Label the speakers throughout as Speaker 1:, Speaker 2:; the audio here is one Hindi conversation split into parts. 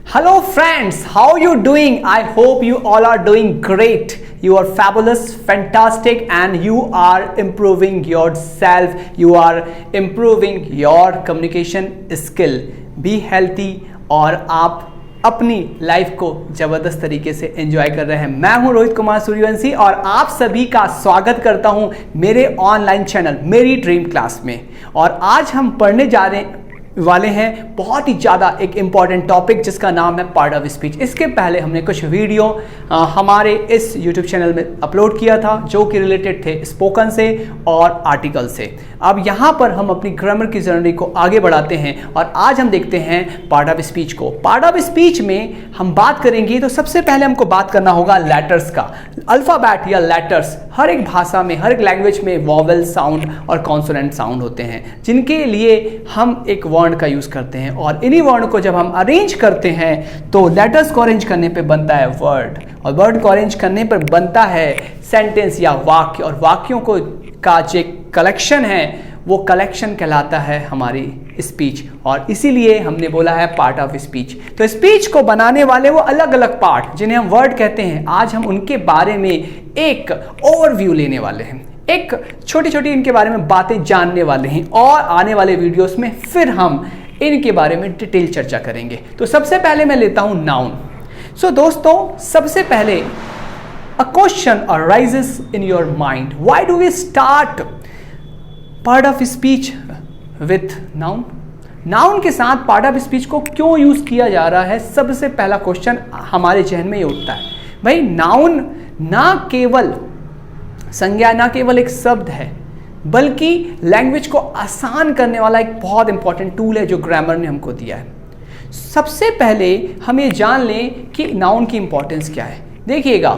Speaker 1: Hello friends, how you doing? I hope you all are doing great. You are fabulous, fantastic, and you are improving yourself. You are improving your communication skill. Be healthy और आप अपनी लाइफ को जबरदस्त तरीके से एंजॉय कर रहे हैं। मैं हूं रोहित कुमार सूर्यवंशी और आप सभी का स्वागत करता हूं मेरे ऑनलाइन चैनल मेरी ड्रीम क्लास में। और आज हम पढ़ने जा रहे वाले हैं बहुत ही ज़्यादा एक इम्पॉर्टेंट टॉपिक जिसका नाम है पार्ट ऑफ स्पीच। इसके पहले हमने कुछ वीडियो हमारे इस यूट्यूब चैनल में अपलोड किया था जो कि रिलेटेड थे स्पोकन से और आर्टिकल से। अब यहाँ पर हम अपनी ग्रामर की जर्नी को आगे बढ़ाते हैं और आज हम देखते हैं पार्ट ऑफ स्पीच को। पार्ट ऑफ स्पीच में हम बात करेंगे तो सबसे पहले हमको बात करना होगा लेटर्स का। अल्फ़ाबेट या लेटर्स हर एक भाषा में, हर एक लैंग्वेज में वॉवेल साउंड और कॉन्सोनेंट साउंड होते हैं जिनके लिए हम एक वर्ण का यूज करते हैं और इन्हीं वर्ण को जब हम अरेंज करते हैं तो लेटर्स को अरेंज करने पे बनता है वर्ड और वर्ड को अरेंज करने पर बनता है सेंटेंस या वाक्य। और वाक्यों को का जो कलेक्शन है वो कलेक्शन कहलाता है हमारी स्पीच और इसीलिए हमने बोला है पार्ट ऑफ स्पीच। तो स्पीच को बनाने वाले वो अलग अलग पार्ट जिन्हें हम वर्ड कहते हैं, आज हम उनके बारे में एक ओवरव्यू लेने वाले हैं, एक छोटी छोटी इनके बारे में बातें जानने वाले हैं और आने वाले वीडियोस में फिर हम इनके बारे में डिटेल चर्चा करेंगे। तो सबसे पहले मैं लेता हूं नाउन। सो दोस्तों, सबसे पहले a question arises in your mind, why do we start part of speech with noun? Noun के साथ पार्ट ऑफ स्पीच को क्यों यूज किया जा रहा है? सबसे पहला क्वेश्चन हमारे जहन में ये उठता है। भाई, नाउन ना केवल संज्ञा, ना केवल एक शब्द है बल्कि लैंग्वेज को आसान करने वाला एक बहुत इंपॉर्टेंट टूल है जो ग्रामर ने हमको दिया है। सबसे पहले हम ये जान लें कि नाउन की इंपॉर्टेंस क्या है। देखिएगा,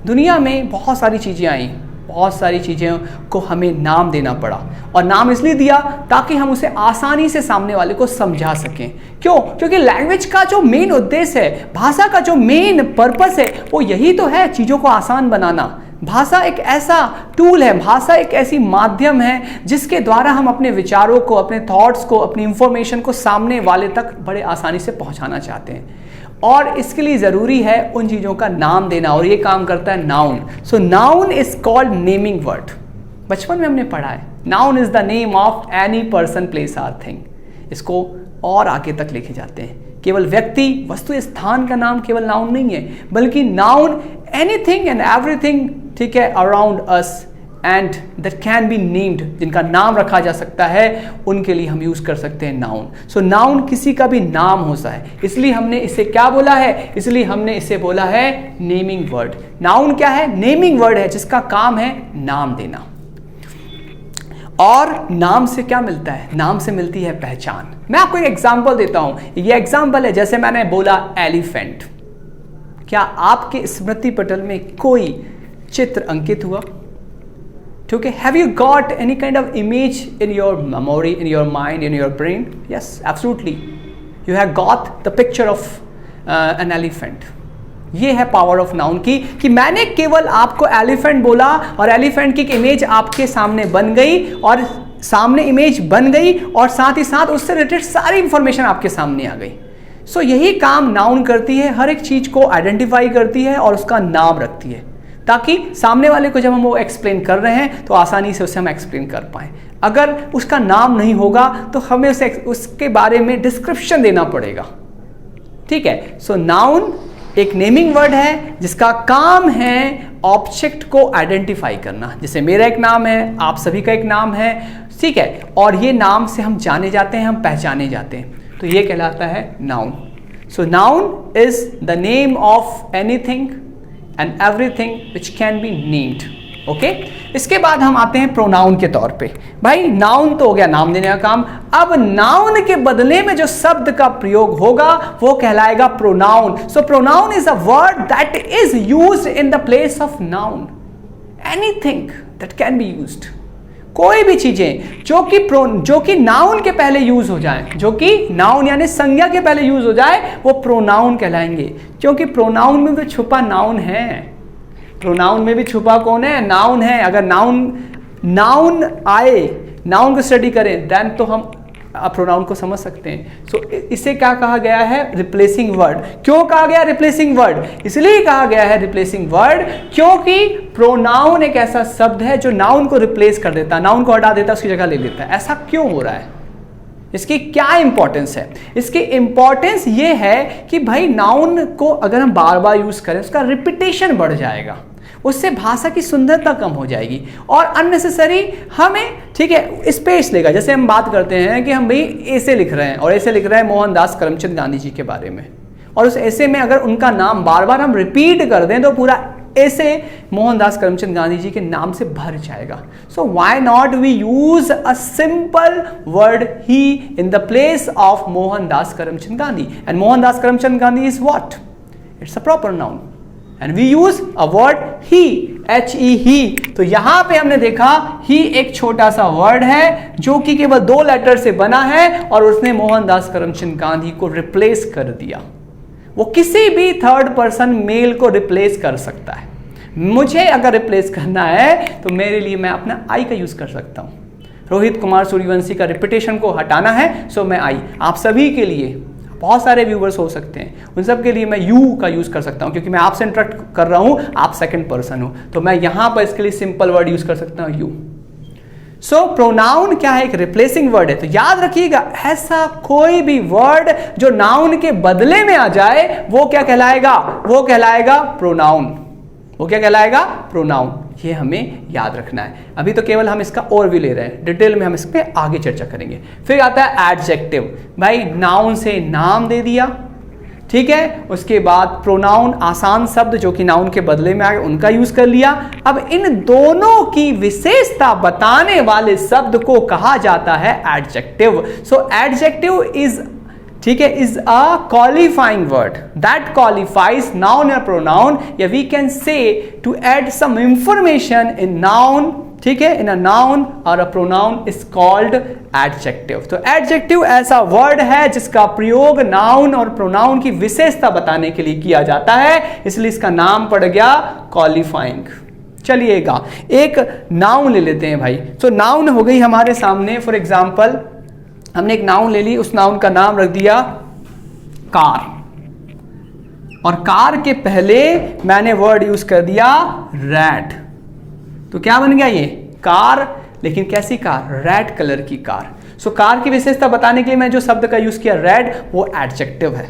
Speaker 1: दुनिया में बहुत सारी चीज़ें आई, बहुत सारी चीज़ों को हमें नाम देना पड़ा और नाम इसलिए दिया ताकि हम उसे आसानी से सामने वाले को समझा सकें। क्यों? क्योंकि लैंग्वेज का जो मेन उद्देश्य है, भाषा का जो मेन पर्पस है वो यही तो है, चीज़ों को आसान बनाना। भाषा एक ऐसा टूल है, भाषा एक ऐसी माध्यम है जिसके द्वारा हम अपने विचारों को, अपने थॉट्स को, अपनी इंफॉर्मेशन को सामने वाले तक बड़े आसानी से पहुंचाना चाहते हैं और इसके लिए ज़रूरी है उन चीज़ों का नाम देना और ये काम करता है noun. So noun is called naming word. बचपन में हमने पढ़ा है noun is the name of any person, place or thing. इसको और आगे तक लेके जाते हैं, केवल व्यक्ति, वस्तु, स्थान का नाम केवल नाउन नहीं है बल्कि नाउन एनीथिंग एंड एवरीथिंग, ठीक है, around us and that can be named, जिनका नाम रखा जा सकता है उनके लिए हम यूज कर सकते हैं नाउन। सो नाउन किसी का भी नाम होता है, इसलिए हमने इसे क्या बोला है? इसलिए हमने इसे बोला है नेमिंग वर्ड। नाउन क्या है? नेमिंग वर्ड है जिसका काम है नाम देना। और नाम से क्या मिलता है? नाम से मिलती है पहचान। मैं आपको एक एग्जांपल देता हूं। ये एग्जांपल है, जैसे मैंने बोला एलिफेंट। क्या आपके स्मृति पटल में कोई चित्र अंकित हुआ? ठीक है, have you got any kind of image in your memory, in your mind, in your brain? Yes, absolutely, you have got the picture of an elephant. ये है पावर ऑफ नाउन की कि मैंने केवल आपको एलिफेंट बोला और एलिफेंट की एक इमेज आपके सामने बन गई और सामने इमेज बन गई और साथ ही साथ उससे रिलेटेड सारी इंफॉर्मेशन आपके सामने आ गई। सो यही काम नाउन करती है, हर एक चीज को आइडेंटिफाई करती है और उसका नाम रखती है ताकि सामने वाले को जब हम वो एक्सप्लेन कर रहे हैं तो आसानी से उसे हम एक्सप्लेन कर पाएं। अगर उसका नाम नहीं होगा तो हमें उसके बारे में डिस्क्रिप्शन देना पड़ेगा। ठीक है, सो नाउन एक नेमिंग वर्ड है जिसका काम है ऑब्जेक्ट को आइडेंटिफाई करना। जैसे मेरा एक नाम है, आप सभी का एक नाम है, ठीक है, और ये नाम से हम जाने जाते हैं, हम पहचाने जाते हैं, तो ये कहलाता है noun. So noun is the name of anything and everything which can be named. Okay, इसके बाद हम आते हैं प्रोनाउन के तौर पे। भाई, नाउन तो हो गया नाम देने का काम। अब नाउन के बदले में जो शब्द का प्रयोग होगा वो कहलाएगा pronoun. So pronoun is a word that is used in the place of noun. Anything that can be used, कोई भी चीजें जो कि नाउन के पहले यूज हो जाए, जो कि नाउन यानी संज्ञा के पहले यूज हो जाए, वो प्रोनाउन कहलाएंगे। क्योंकि प्रोनाउन में भी छुपा नाउन है। प्रोनाउन में भी छुपा कौन है? नाउन है। अगर नाउन आए, नाउन को स्टडी करें देन तो हम प्रोनाउन को समझ सकते हैं। सो इसे क्या कहा गया है? Replacing word. क्यों कहा गया रिप्लेसिंग वर्ड? इसलिए कहा गया है रिप्लेसिंग वर्ड क्योंकि प्रोनाउन एक ऐसा शब्द है जो नाउन को रिप्लेस कर देता है, नाउन को हटा देता है, उसकी जगह ले लेता है। ऐसा क्यों हो रहा है? इसकी क्या इंपॉर्टेंस है? इसकी इंपॉर्टेंस ये है कि भाई नाउन को अगर हम बार बार यूज करें उसका रिपीटेशन बढ़ जाएगा, उससे भाषा की सुंदरता कम हो जाएगी और अननेसेसरी हमें, ठीक है, स्पेस लेगा। जैसे हम बात करते हैं कि हम भाई ऐसे लिख रहे हैं और ऐसे लिख रहे हैं मोहनदास करमचंद गांधी जी के बारे में, और उस ऐसे में अगर उनका नाम बार बार हम रिपीट कर दें तो पूरा ऐसे मोहनदास करमचंद गांधी जी के नाम से भर जाएगा। So why not we use a simple word he in the place of Mohandas Karamchand Gandhi, and Mohandas Karamchand Gandhi is what? It's a proper noun and we use a word he, HE he. तो यहां पे हमने देखा ही एक छोटा सा वर्ड है जो कि केवल 2 लेटर से बना है और उसने मोहनदास करमचंद गांधी को रिप्लेस कर दिया। वो किसी भी थर्ड पर्सन मेल को रिप्लेस कर सकता है। मुझे अगर रिप्लेस करना है तो मेरे लिए मैं अपना आई का यूज कर सकता हूं। रोहित कुमार सूर्यवंशी का रिपीटेशन को हटाना है सो मैं आई। आप सभी के लिए, बहुत सारे व्यूवर्स हो सकते हैं, उन सब के लिए मैं यू का यूज कर सकता हूं क्योंकि मैं आपसे इंटरेक्ट कर रहा हूं, आप सेकंड पर्सन हो, तो मैं यहां पर इसके लिए सिंपल वर्ड यूज कर सकता हूं, यू। सो प्रोनाउन क्या है? एक रिप्लेसिंग वर्ड है। तो याद रखिएगा, ऐसा कोई भी वर्ड जो नाउन के बदले में आ जाए वो क्या कहलाएगा? वो कहलाएगा प्रोनाउन। वो क्या कहलाएगा? प्रोनाउन। ये हमें याद रखना है। अभी तो केवल हम इसका ओवरव्यू ले रहे हैं, डिटेल में हम इस पे आगे चर्चा करेंगे। फिर आता है एडजेक्टिव। भाई नाउन से नाम दे दिया, ठीक है, उसके बाद प्रोनाउन आसान शब्द जो कि नाउन के बदले में आ गए उनका यूज कर लिया। अब इन दोनों की विशेषता बताने वाले शब्द को कहा जाता है एडजेक्टिव। सो एडजेक्टिव इज, ठीक है, is a qualifying word that qualifies noun या प्रोनाउन, या we can say to add some information in noun, ठीक है, इन अ नाउन और a pronoun is called adjective. तो एडजेक्टिव ऐसा वर्ड है जिसका प्रयोग नाउन और प्रोनाउन की विशेषता बताने के लिए किया जाता है, इसलिए इसका नाम पड़ गया क्वालिफाइंग। चलिएगा एक नाउन ले लेते हैं भाई। तो नाउन हो गई हमारे सामने, फॉर एग्जाम्पल हमने एक नाउन ले ली, उस नाउन का नाम रख दिया कार, और कार के पहले मैंने वर्ड यूज कर दिया रेड। तो क्या बन गया? ये कार, लेकिन कैसी कार? रेड कलर की कार। सो कार की विशेषता बताने के लिए मैं जो शब्द का यूज किया रेड, वो एडजेक्टिव है,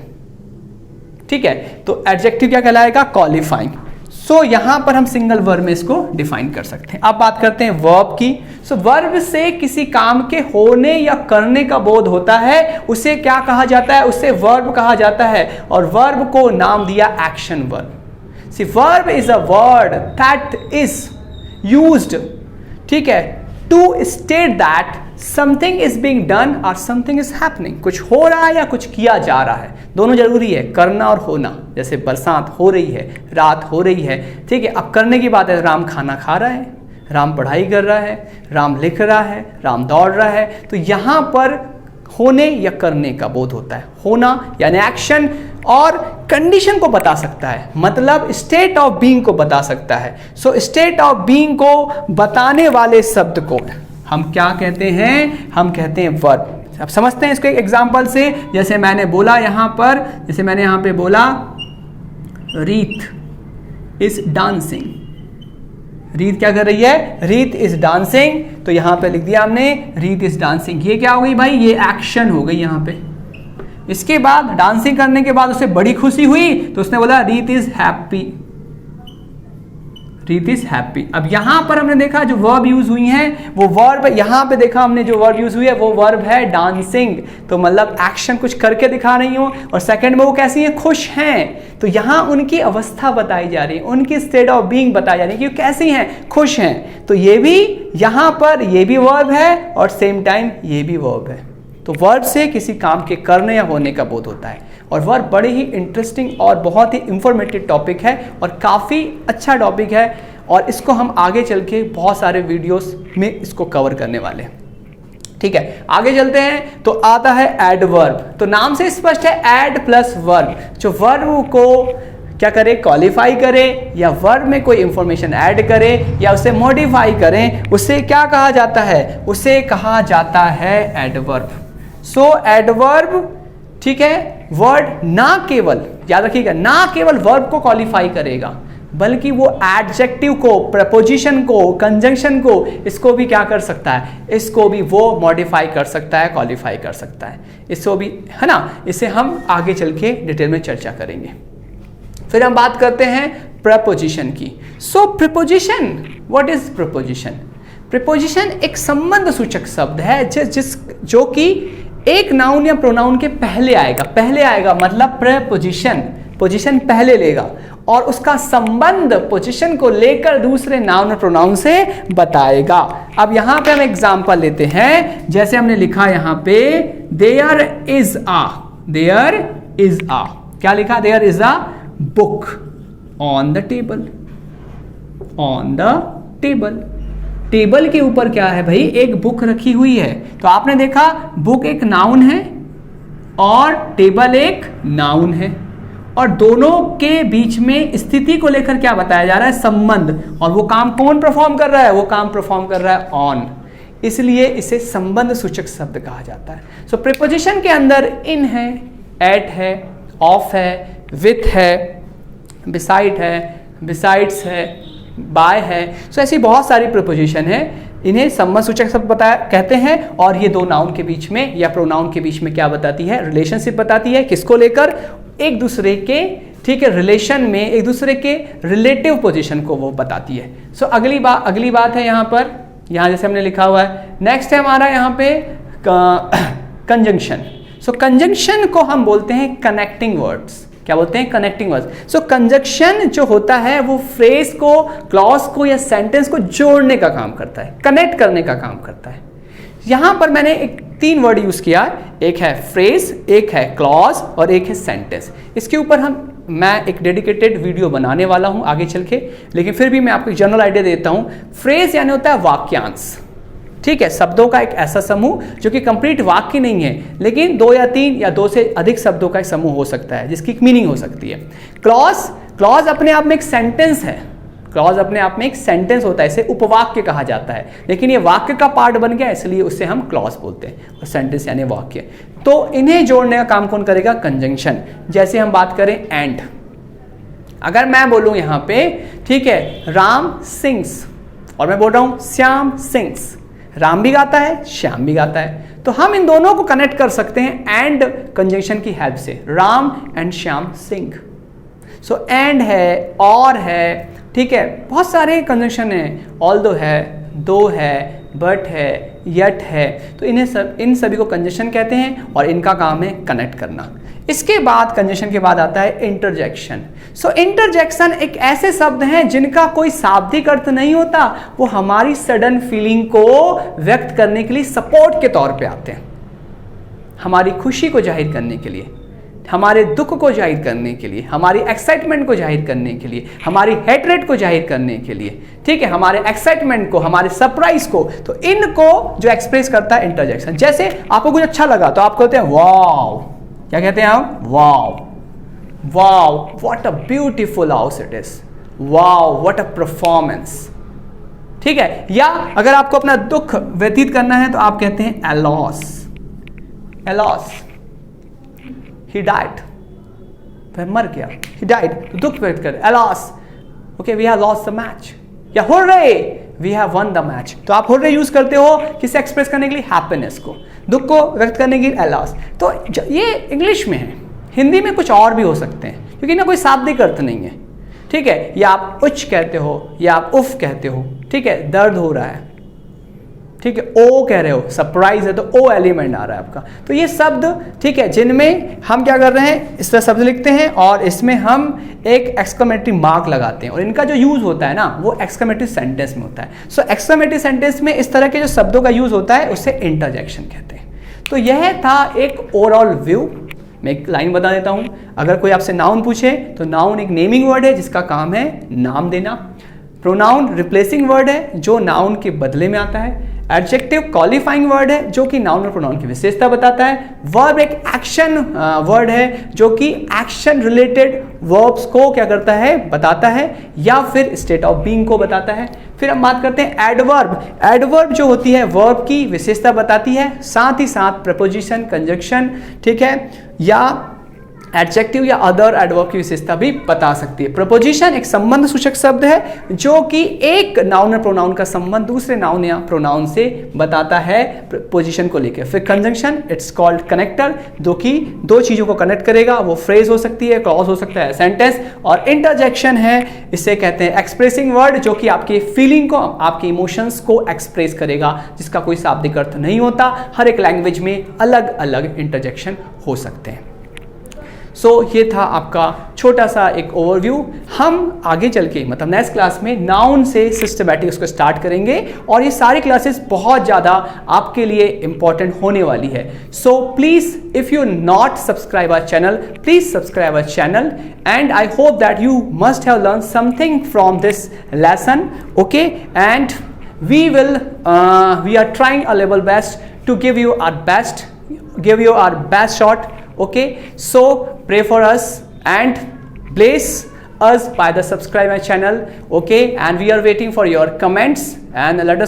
Speaker 1: ठीक है। तो एडजेक्टिव क्या कहलाएगा? क्वालिफाइंग। सो यहां पर हम सिंगल वर्ब में इसको डिफाइन कर सकते हैं। अब बात करते हैं वर्ब की। सो वर्ब से किसी काम के होने या करने का बोध होता है, उसे क्या कहा जाता है? उसे वर्ब कहा जाता है, और वर्ब को नाम दिया action verb. See verb is a word that is used, ठीक है, to state that something is being done और समथिंग इज हैपनिंग। कुछ हो रहा है या कुछ किया जा रहा है, दोनों जरूरी है, करना और होना। जैसे बरसात हो रही है, रात हो रही है, ठीक है। अब करने की बात है, राम खाना खा रहा है, राम पढ़ाई कर रहा है, राम लिख रहा है, राम दौड़ रहा है। तो यहां पर होने या करने का बोध होता है। होना यानी एक्शन, और कंडीशन को बता सकता है, मतलब स्टेट ऑफ बीइंग को बता सकता है। सो स्टेट ऑफ बीइंग को बताने वाले शब्द को हम क्या कहते हैं? हम कहते हैं वर्ब। अब समझते हैं इसको एक एग्जांपल से। जैसे मैंने बोला यहां पर, जैसे मैंने यहां पे बोला रीत इज डांसिंग। रीत क्या कर रही है? रीत इज डांसिंग। तो यहां पे लिख दिया हमने रीत इज डांसिंग। ये क्या हो गई भाई? ये एक्शन हो गई यहां पे। इसके बाद डांसिंग करने के बाद उसे बड़ी खुशी हुई तो उसने बोला रीत इज हैप्पी, रीत इज हैप्पी। अब यहां पर हमने देखा जो वर्ब यूज हुई हैं वो वर्ब, यहां पे देखा हमने जो वर्ब यूज हुई है वो वर्ब है डांसिंग। तो मतलब एक्शन कुछ करके दिखा रही हूं, और सेकंड में वो कैसी हैं? खुश हैं। तो यहां उनकी अवस्था बताई जा रही है, उनकी स्टेट ऑफ बीइंग बताई जा रही है कि कैसी हैं? खुश हैं। तो ये भी यहां पर ये भी वर्ब है और सेम टाइम ये भी वर्ब है। तो वर्ब से किसी काम के करने या होने का बोध होता है। और वर्ब बड़े ही इंटरेस्टिंग और बहुत ही इंफॉर्मेटिव टॉपिक है और काफ़ी अच्छा टॉपिक है, और इसको हम आगे चल के बहुत सारे वीडियोस में इसको कवर करने वाले हैं। ठीक है, आगे चलते हैं। तो आता है एडवर्ब। तो नाम से स्पष्ट है एड प्लस वर्ब, जो वर्ब को क्या करे? क्वालिफाई करे, या वर्ब में कोई इंफॉर्मेशन ऐड करे या उसे मॉडिफाई करें, उसे क्या कहा जाता है? उसे कहा जाता है एडवर्ब। सो एडवर्ब, ठीक है, वर्ड ना केवल, याद रखिएगा, ना केवल वर्ब को क्वालिफाई करेगा बल्कि वो एडजेक्टिव को, प्रपोजिशन को, कंजंक्शन को, इसको भी क्या कर सकता है, इसको भी वो मॉडिफाई कर सकता है, क्वालिफाई कर सकता है, इसको भी, है ना। इसे हम आगे चल के डिटेल में चर्चा करेंगे। फिर हम बात करते हैं प्रपोजिशन की। So preposition, what is preposition? Preposition एक संबंध सूचक शब्द है जो कि एक नाउन या प्रोनाउन के पहले आएगा, मतलब प्रीपोजिशन, पोजीशन पहले लेगा और उसका संबंध पोजीशन को लेकर दूसरे नाउन और प्रोनाउन से बताएगा। अब यहां पे हम एग्जांपल लेते हैं, जैसे हमने लिखा यहां पे देयर इज आ, क्या लिखा, there is a book on the table, table के ऊपर क्या है भाई, एक बुक रखी हुई है। तो आपने देखा बुक एक नाउन है और टेबल एक नाउन है, और दोनों के बीच में स्थिति को लेकर क्या बताया जा रहा है, संबंध, और वो काम कौन परफॉर्म कर रहा है, वो काम परफॉर्म कर रहा है ऑन, इसलिए इसे संबंध सूचक शब्द कहा जाता है। सो प्रीपोजिशन के अंदर इन है, एट है, ऑफ है, विथ है, बिसाइड है, बिसाइड्स है, बाय है। सो ऐसी बहुत सारी प्रीपोजिशन है, इन्हें संबंध सूचक शब्द कहते हैं, और ये दो नाउन के बीच में या प्रोनाउन के बीच में क्या बताती है, रिलेशनशिप बताती है, किसको लेकर, एक दूसरे के, ठीक है, रिलेशन में एक दूसरे के रिलेटिव पोजीशन को वो बताती है। सो अगली बात है यहाँ पर, यहाँ जैसे हमने लिखा हुआ है, नेक्स्ट है हमारा यहाँ पे कंजंक्शन। सो कंजंक्शन को हम बोलते हैं कनेक्टिंग वर्ड्स, क्या बोलते हैं, कनेक्टिंग वर्ड्स। सो कंजंक्शन जो होता है वो फ्रेज को, क्लॉज को या सेंटेंस को जोड़ने का काम करता है, कनेक्ट करने का काम करता है। यहां पर मैंने एक 3 वर्ड यूज किया, एक है फ्रेज, एक है क्लॉज और एक है सेंटेंस। इसके ऊपर मैं एक डेडिकेटेड वीडियो बनाने वाला हूं आगे चल के, लेकिन फिर भी मैं आपको एक जनरल आइडिया देता हूं। फ्रेज यानी होता है वाक्यांश, ठीक है, शब्दों का एक ऐसा समूह जो कि कंप्लीट वाक्य नहीं है, लेकिन 2 या 3 या 2 से अधिक शब्दों का एक समूह हो सकता है जिसकी एक मीनिंग हो सकती है। क्लॉज अपने आप में एक सेंटेंस है, क्लॉज अपने आप में एक सेंटेंस होता है, इसे उपवाक्य कहा जाता है, लेकिन ये वाक्य का पार्ट बन गया इसलिए उससे हम क्लॉज बोलते हैं, और सेंटेंस यानी वाक्य। तो इन्हें जोड़ने का काम कौन करेगा, कंजंक्शन। जैसे हम बात करें एंड, अगर मैं बोलूं यहां पे, ठीक है, राम सिंग्स, और मैं बोल रहा हूं श्याम सिंग्स, राम भी गाता है, श्याम भी गाता है, तो हम इन दोनों को कनेक्ट कर सकते हैं एंड कंजंक्शन की हेल्प से, Ram and Shyam Singh. So and है, और है, ठीक है, बहुत सारे कंजंक्शन है, ऑल्दो है, दो है, बट है, यट है, तो इन सभी को कंजंक्शन कहते हैं और इनका काम है कनेक्ट करना। इसके बाद कंजंक्शन के बाद आता है इंटरजेक्शन। सो इंटरजेक्शन एक ऐसे शब्द हैं जिनका कोई शाब्दिक अर्थ नहीं होता, वो हमारी सडन फीलिंग को व्यक्त करने के लिए सपोर्ट के तौर पे आते हैं, हमारी खुशी को जाहिर करने के लिए, हमारे दुख को जाहिर करने के लिए, हमारी एक्साइटमेंट को जाहिर करने के लिए, हमारी हेटरेट को जाहिर करने के लिए, ठीक है, हमारे एक्साइटमेंट को, हमारे सरप्राइज को, तो इनको जो एक्सप्रेस करता है इंटरजेक्शन। जैसे आपको कुछ अच्छा लगा तो आप कहते हैं वाव, क्या कहते हैं आप, wow, wow what a beautiful house it is, wow what a performance, ठीक है। या अगर आपको अपना दुख व्यतीत करना है तो आप कहते हैं अलॉस, अलॉस, he died, वह मर गया, he died, तो दुख व्यक्त कर, alas, okay, we have lost the match, या hooray, we have won the match। तो आप hooray यूज करते हो किसे एक्सप्रेस करने के लिए, हैप्पीनेस को, दुख को व्यक्त करने के लिए alas। तो ये इंग्लिश में है, हिंदी में कुछ और भी हो सकते हैं क्योंकि ना कोई शाब्दिक अर्थ नहीं है, ठीक है। या आप उच्च कहते हो, या आप उफ कहते हो, ठीक है, दर्द हो रहा है, ठीक है, ओ कह रहे हो, सरप्राइज है तो ओ एलिमेंट आ रहा है आपका। तो ये शब्द, ठीक है, जिनमें हम क्या कर रहे हैं, इस तरह शब्द लिखते हैं और इसमें हम एक एक्सक्लेमेटरी मार्क लगाते हैं, और इनका जो यूज होता है ना वो एक्सक्लेमेटरी सेंटेंस में होता है। सो एक्सक्लेमेटरी सेंटेंस में इस तरह के जो शब्दों का यूज होता है उसे इंटरजेक्शन कहते हैं। तो यह था एक ओवरऑल व्यू। मैं एक लाइन बता देता हूं, अगर कोई आपसे नाउन पूछे तो नाउन एक नेमिंग वर्ड है जिसका काम है नाम देना। प्रोनाउन रिप्लेसिंग वर्ड है जो नाउन के बदले में आता है। एडजेक्टिव क्वालिफाइंग वर्ड है जो कि नाउन और प्रोनाउन की विशेषता बताता है। वर्ब एक एक्शन वर्ड है जो कि एक्शन रिलेटेड वर्ब्स को क्या करता है, बताता है, या फिर स्टेट ऑफ बीइंग को बताता है। फिर हम बात करते हैं एडवर्ब। एडवर्ब जो होती है वर्ब की विशेषता बताती है, साथ ही साथ प्रपोजिशन, कंजक्शन, ठीक है, या एडजेक्टिव या अदर एडवर्ब की विशेषता भी बता सकती है। प्रपोजिशन एक संबंध सूचक शब्द है जो कि एक नाउन और प्रोनाउन का संबंध दूसरे नाउन या प्रोनाउन से बताता है पोजीशन को लेकर। फिर कंजंक्शन इट्स कॉल्ड कनेक्टर, जो कि दो चीजों को कनेक्ट करेगा, वो फ्रेज हो सकती है, क्लॉज हो सकता है, सेंटेंस। और इंटरजेक्शन है, इसे कहते हैं एक्सप्रेसिंग वर्ड, जो कि आपकी फीलिंग को, आपके इमोशंस को एक्सप्रेस करेगा, जिसका कोई शाब्दिक अर्थ नहीं होता। हर एक लैंग्वेज में अलग अलग इंटरजेक्शन हो सकते हैं। ये था आपका छोटा सा एक ओवरव्यू। हम आगे चल के मतलब नेक्स्ट क्लास में नाउन से सिस्टमैटिक उसको स्टार्ट करेंगे और ये सारी क्लासेस बहुत ज़्यादा आपके लिए इंपॉर्टेंट होने वाली है। So please if you not subscribe our channel, please subscribe our channel and I hope that you must have learn something from this lesson, okay, and we are trying our level best to give you our best shot. Okay, so pray for us and bless us by the subscribe my channel. Okay, and we are waiting for your comments and let us